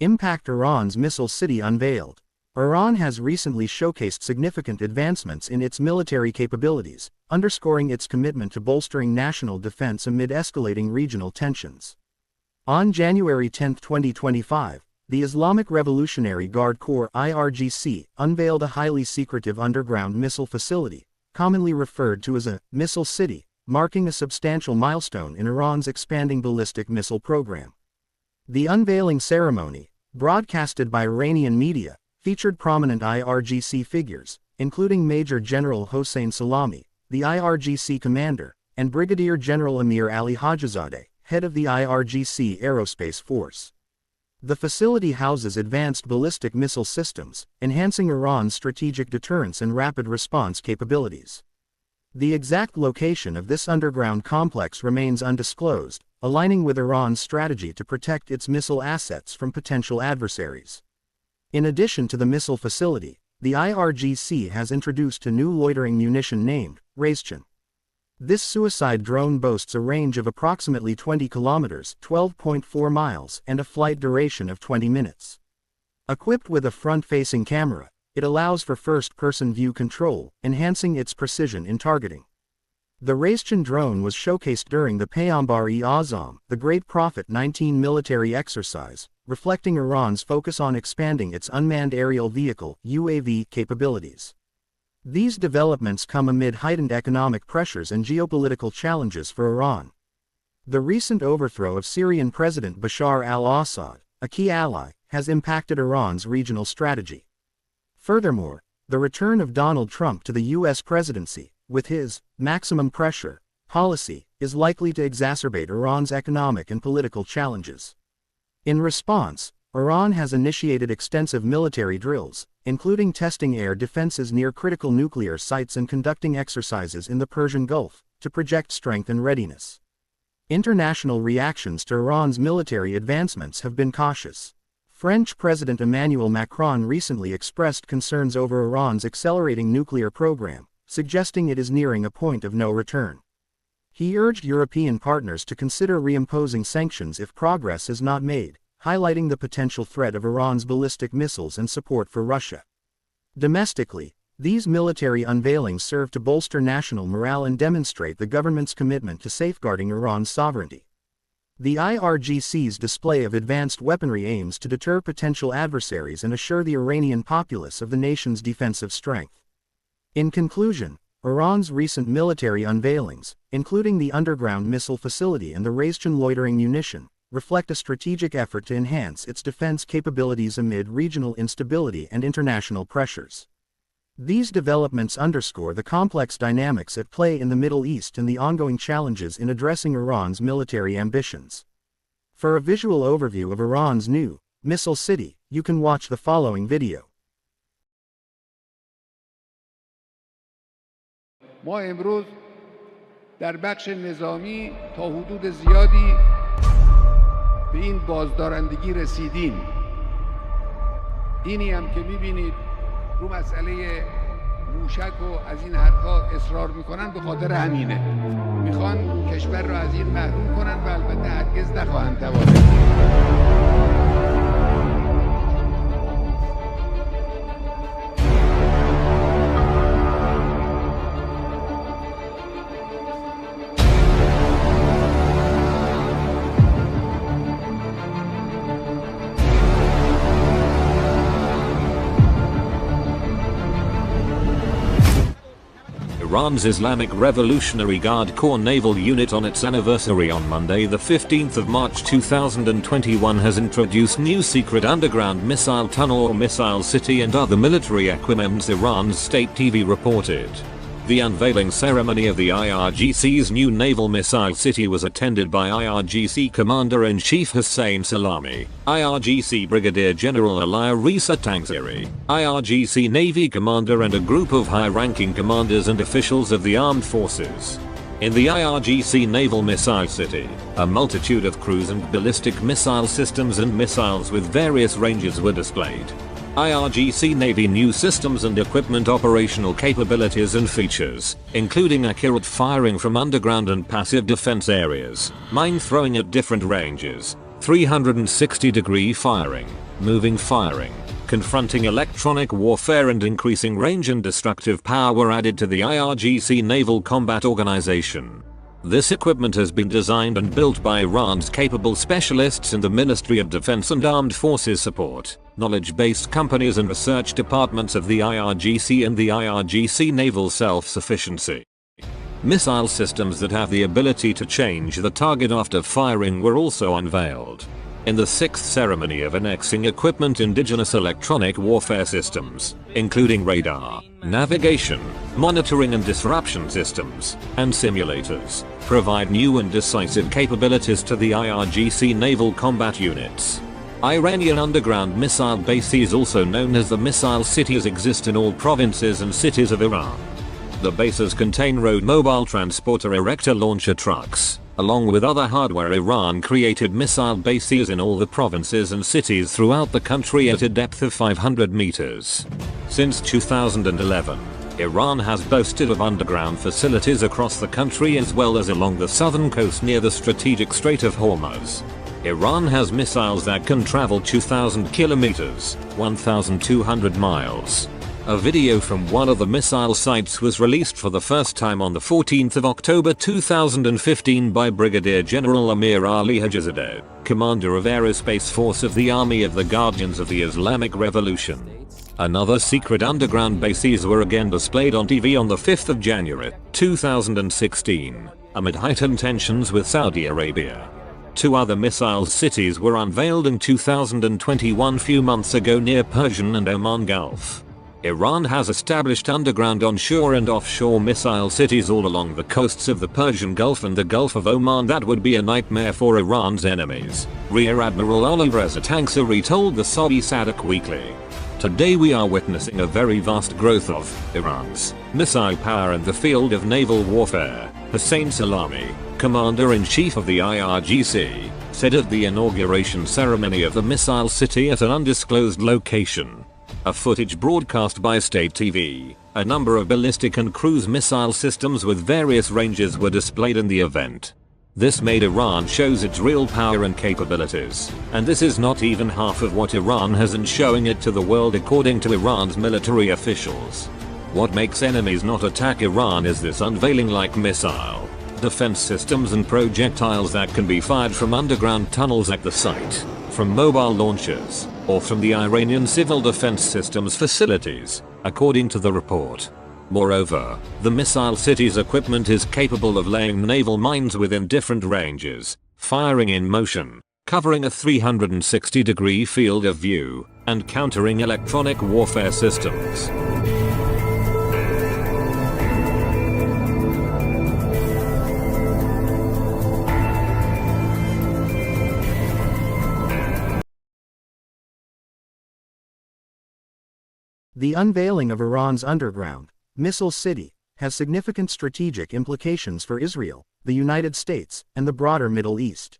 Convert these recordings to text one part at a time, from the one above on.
Impact Iran's Missile City unveiled. Iran has recently showcased significant advancements in its military capabilities, underscoring its commitment to bolstering national defense amid escalating regional tensions. On January 10, 2025, the Islamic Revolutionary Guard Corps (IRGC) unveiled a highly secretive underground missile facility, commonly referred to as a missile city, marking a substantial milestone in Iran's expanding ballistic missile program. The unveiling ceremony, broadcasted by Iranian media, featured prominent IRGC figures, including Major General Hossein Salami, the IRGC commander, and Brigadier General Amir Ali Hajizadeh, head of the IRGC Aerospace Force. The facility houses advanced ballistic missile systems, enhancing Iran's strategic deterrence and rapid response capabilities. The exact location of this underground complex remains undisclosed, aligning with Iran's strategy to protect its missile assets from potential adversaries. In addition to the missile facility, the IRGC has introduced a new loitering munition named reaffirms. This suicide drone boasts a range of approximately 20 kilometers (12.4 miles) and a flight duration of 20 minutes. Equipped with a front-facing camera, it allows for first-person view control, enhancing its precision in targeting. The reaffirms drone was showcased during the Peygamber-e-Azam, the Great Prophet 19 military exercise, reflecting Iran's focus on expanding its unmanned aerial vehicle (UAV) capabilities. These developments come amid heightened economic pressures and geopolitical challenges for Iran. The recent overthrow of Syrian President Bashar al-Assad, a key ally, has impacted Iran's regional strategy. Furthermore, the return of Donald Trump to the U.S. presidency, with his maximum pressure policy, is likely to exacerbate Iran's economic and political challenges. In response, Iran has initiated extensive military drills, including testing air defenses near critical nuclear sites and conducting exercises in the Persian Gulf, to project strength and readiness. International reactions to Iran's military advancements have been cautious. French President Emmanuel Macron recently expressed concerns over Iran's accelerating nuclear program, suggesting it is nearing a point of no return. He urged European partners to consider reimposing sanctions if progress is not made, highlighting the potential threat of Iran's ballistic missiles and support for Russia. Domestically, these military unveilings serve to bolster national morale and demonstrate the government's commitment to safeguarding Iran's sovereignty. The IRGC's display of advanced weaponry aims to deter potential adversaries and assure the Iranian populace of the nation's defensive strength. In conclusion, Iran's recent military unveilings, including the underground missile facility and the reaffirms loitering munition, reflect a strategic effort to enhance its defense capabilities amid regional instability and international pressures. These developments underscore the complex dynamics at play in the Middle East and the ongoing challenges in addressing Iran's military ambitions. For a visual overview of Iran's new missile city, you can watch the following video. ما امروز در بخش نظامی تا حدود زیادی به این بازدارندگی رسیدیم. اینی هم که می‌بینید رو مسئله موشک و از این حرفا اصرار میکنن به خاطر همینه. میخوان کشور رو از این محروم کنن و البته هرگز نخواهند توانست. Iran's Islamic Revolutionary Guard Corps naval unit on its anniversary on Monday the 15th of March 2021 has introduced new secret underground missile tunnel or missile city and other military equipment, Iran's state TV reported. The unveiling ceremony of the IRGC's new naval missile city was attended by IRGC Commander-in-Chief Hossein Salami, IRGC Brigadier General Ali Reza Tangziri, IRGC Navy Commander and a group of high-ranking commanders and officials of the armed forces. In the IRGC Naval Missile City, a multitude of cruise and ballistic missile systems and missiles with various ranges were displayed. IRGC Navy new systems and equipment, operational capabilities and features, including accurate firing from underground and passive defense areas, mine throwing at different ranges, 360-degree firing, moving firing, confronting electronic warfare and increasing range and destructive power were added to the IRGC Naval Combat Organization. This equipment has been designed and built by Iran's capable specialists in the Ministry of Defense and Armed Forces Support, knowledge-based companies and research departments of the IRGC and the IRGC Naval Self-Sufficiency. Missile systems that have the ability to change the target after firing were also unveiled. In the 6th ceremony of annexing equipment, indigenous electronic warfare systems, including radar, navigation, monitoring and disruption systems, and simulators, provide new and decisive capabilities to the IRGC naval combat units. Iranian underground missile bases, also known as the missile cities, exist in all provinces and cities of Iran. The bases contain road mobile transporter erector launcher trucks, along with other hardware. Iran created missile bases in all the provinces and cities throughout the country at a depth of 500 meters. Since 2011, Iran has boasted of underground facilities across the country as well as along the southern coast near the strategic Strait of Hormuz. Iran has missiles that can travel 2,000 kilometers, 1,200 miles. A video from one of the missile sites was released for the first time on the 14th of October 2015 by Brigadier General Amir Ali Hajizadeh, commander of Aerospace Force of the Army of the Guardians of the Islamic Revolution. Another secret underground bases were again displayed on TV on the 5th of January 2016, amid heightened tensions with Saudi Arabia. 2 other missile cities were unveiled in 2021, few months ago, near Persian and Oman Gulf. Iran has established underground onshore and offshore missile cities all along the coasts of the Persian Gulf and the Gulf of Oman that would be a nightmare for Iran's enemies, Rear Admiral Alireza Tangsiri told the Saudi Sadaq Weekly. Today we are witnessing a very vast growth of Iran's missile power in the field of naval warfare, Hossein Salami, Commander-in-Chief of the IRGC, said at the inauguration ceremony of the missile city at an undisclosed location. A footage broadcast by state TV, a number of ballistic and cruise missile systems with various ranges were displayed in the event. This made Iran shows its real power and capabilities, and this is not even half of what Iran has in showing it to the world, according to Iran's military officials. What makes enemies not attack Iran is this unveiling-like missile defense systems and projectiles that can be fired from underground tunnels at the site, from mobile launchers, or from the Iranian civil defense systems facilities, according to the report. Moreover, the missile city's equipment is capable of laying naval mines within different ranges, firing in motion, covering a 360-degree field of view, and countering electronic warfare systems. The unveiling of Iran's underground missile city has significant strategic implications for Israel, the United States, and the broader Middle East.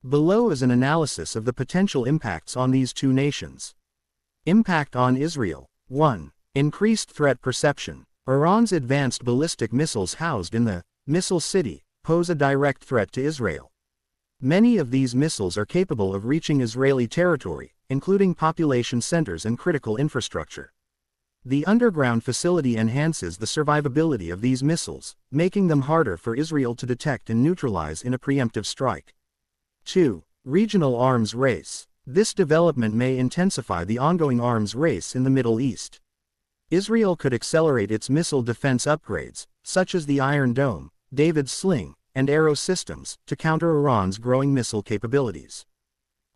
Below is an analysis of the potential impacts on these two nations. Impact on Israel. 1. Increased threat perception. Iran's advanced ballistic missiles housed in the missile city pose a direct threat to Israel. Many of these missiles are capable of reaching Israeli territory, including population centers and critical infrastructure. The underground facility enhances the survivability of these missiles, making them harder for Israel to detect and neutralize in a preemptive strike. 2. Regional arms race. This development may intensify the ongoing arms race in the Middle East. Israel could accelerate its missile defense upgrades, such as the Iron Dome, David's Sling, and Arrow systems, to counter Iran's growing missile capabilities.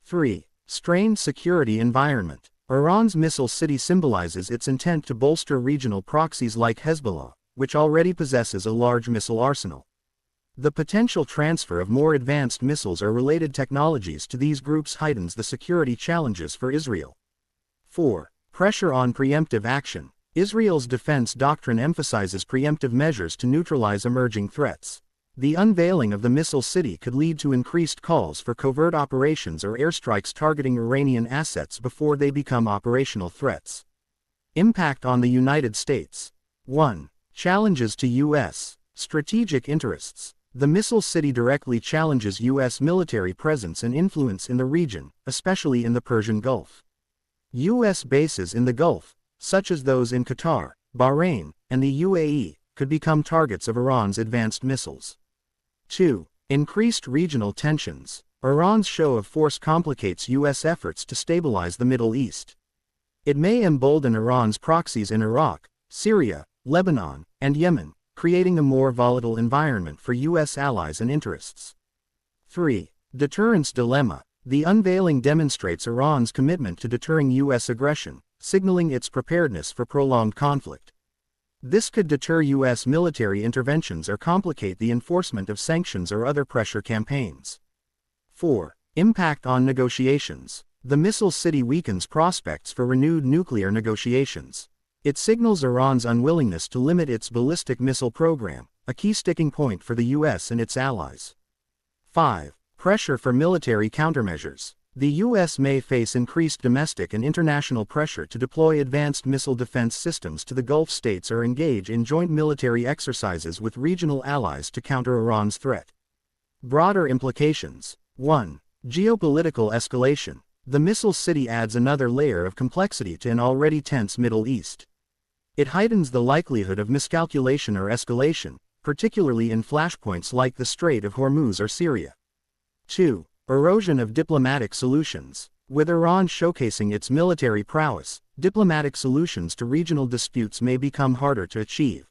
3. Strained security environment. Iran's missile city symbolizes its intent to bolster regional proxies like Hezbollah, which already possesses a large missile arsenal. The potential transfer of more advanced missiles or related technologies to these groups heightens the security challenges for Israel. 4. Pressure on preemptive action. Israel's defense doctrine emphasizes preemptive measures to neutralize emerging threats. The unveiling of the missile city could lead to increased calls for covert operations or airstrikes targeting Iranian assets before they become operational threats. Impact on the United States. 1. Challenges to U.S. strategic interests. The Missile City directly challenges U.S. military presence and influence in the region, especially in the Persian Gulf. U.S. bases in the Gulf, such as those in Qatar, Bahrain, and the UAE, could become targets of Iran's advanced missiles. 2. Increased regional tensions. Iran's show of force complicates U.S. efforts to stabilize the Middle East. It may embolden Iran's proxies in Iraq, Syria, Lebanon, and Yemen, creating a more volatile environment for U.S. allies and interests. 3. Deterrence dilemma. The unveiling demonstrates Iran's commitment to deterring U.S. aggression, signaling its preparedness for prolonged conflict. This could deter U.S. military interventions or complicate the enforcement of sanctions or other pressure campaigns. 4. Impact on negotiations. The Missile City weakens prospects for renewed nuclear negotiations. It signals Iran's unwillingness to limit its ballistic missile program, a key sticking point for the U.S. and its allies. 5. Pressure for military countermeasures. The U.S. may face increased domestic and international pressure to deploy advanced missile defense systems to the Gulf states or engage in joint military exercises with regional allies to counter Iran's threat. Broader implications. 1. Geopolitical escalation. The Missile City adds another layer of complexity to an already tense Middle East. It heightens the likelihood of miscalculation or escalation, particularly in flashpoints like the Strait of Hormuz or Syria. 2. Erosion of diplomatic solutions. With Iran showcasing its military prowess, diplomatic solutions to regional disputes may become harder to achieve.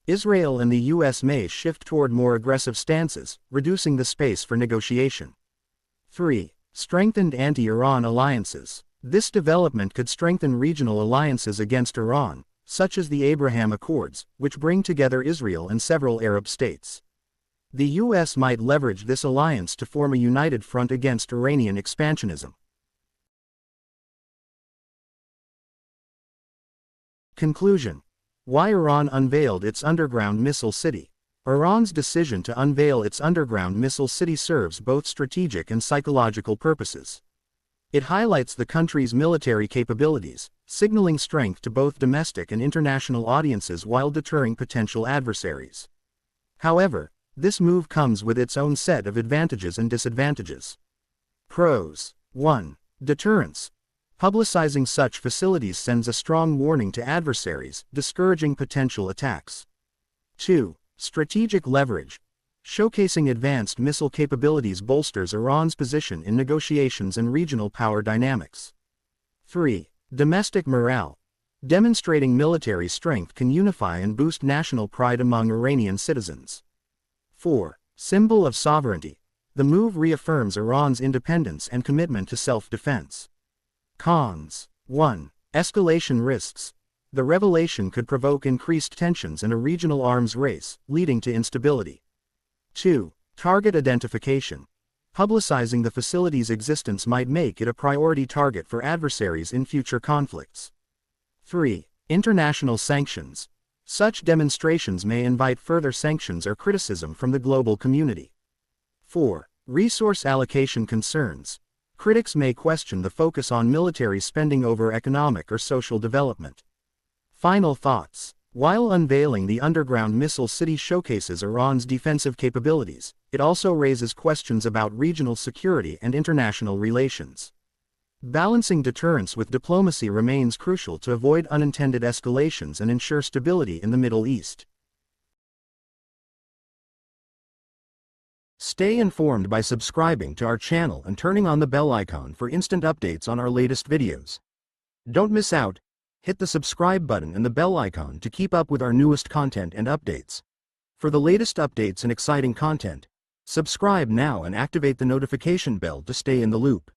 Israel and the U.S. may shift toward more aggressive stances, reducing the space for negotiation. 3. Strengthened anti-Iran alliances. This development could strengthen regional alliances against Iran, such as the Abraham Accords, which bring together Israel and several Arab states. The U.S. might leverage this alliance to form a united front against Iranian expansionism. Conclusion. Why Iran unveiled its underground missile city. Iran's decision to unveil its underground missile city serves both strategic and psychological purposes. It highlights the country's military capabilities, signaling strength to both domestic and international audiences while deterring potential adversaries. However, this move comes with its own set of advantages and disadvantages. Pros. 1. Deterrence. Publicizing such facilities sends a strong warning to adversaries, discouraging potential attacks. 2. Strategic leverage. Showcasing advanced missile capabilities bolsters Iran's position in negotiations and regional power dynamics. 3. Domestic morale. Demonstrating military strength can unify and boost national pride among Iranian citizens. 4. Symbol of sovereignty. The move reaffirms Iran's independence and commitment to self-defense. Cons. 1. Escalation risks. The revelation could provoke increased tensions and a regional arms race, leading to instability. 2. Target identification. Publicizing the facility's existence might make it a priority target for adversaries in future conflicts. 3. International sanctions. Such demonstrations may invite further sanctions or criticism from the global community. 4. Resource allocation concerns. Critics may question the focus on military spending over economic or social development. Final thoughts. While unveiling the underground missile city showcases Iran's defensive capabilities, it also raises questions about regional security and international relations. Balancing deterrence with diplomacy remains crucial to avoid unintended escalations and ensure stability in the Middle East. Stay informed by subscribing to our channel and turning on the bell icon for instant updates on our latest videos. Don't miss out. Hit the subscribe button and the bell icon to keep up with our newest content and updates. For the latest updates and exciting content, subscribe now and activate the notification bell to stay in the loop.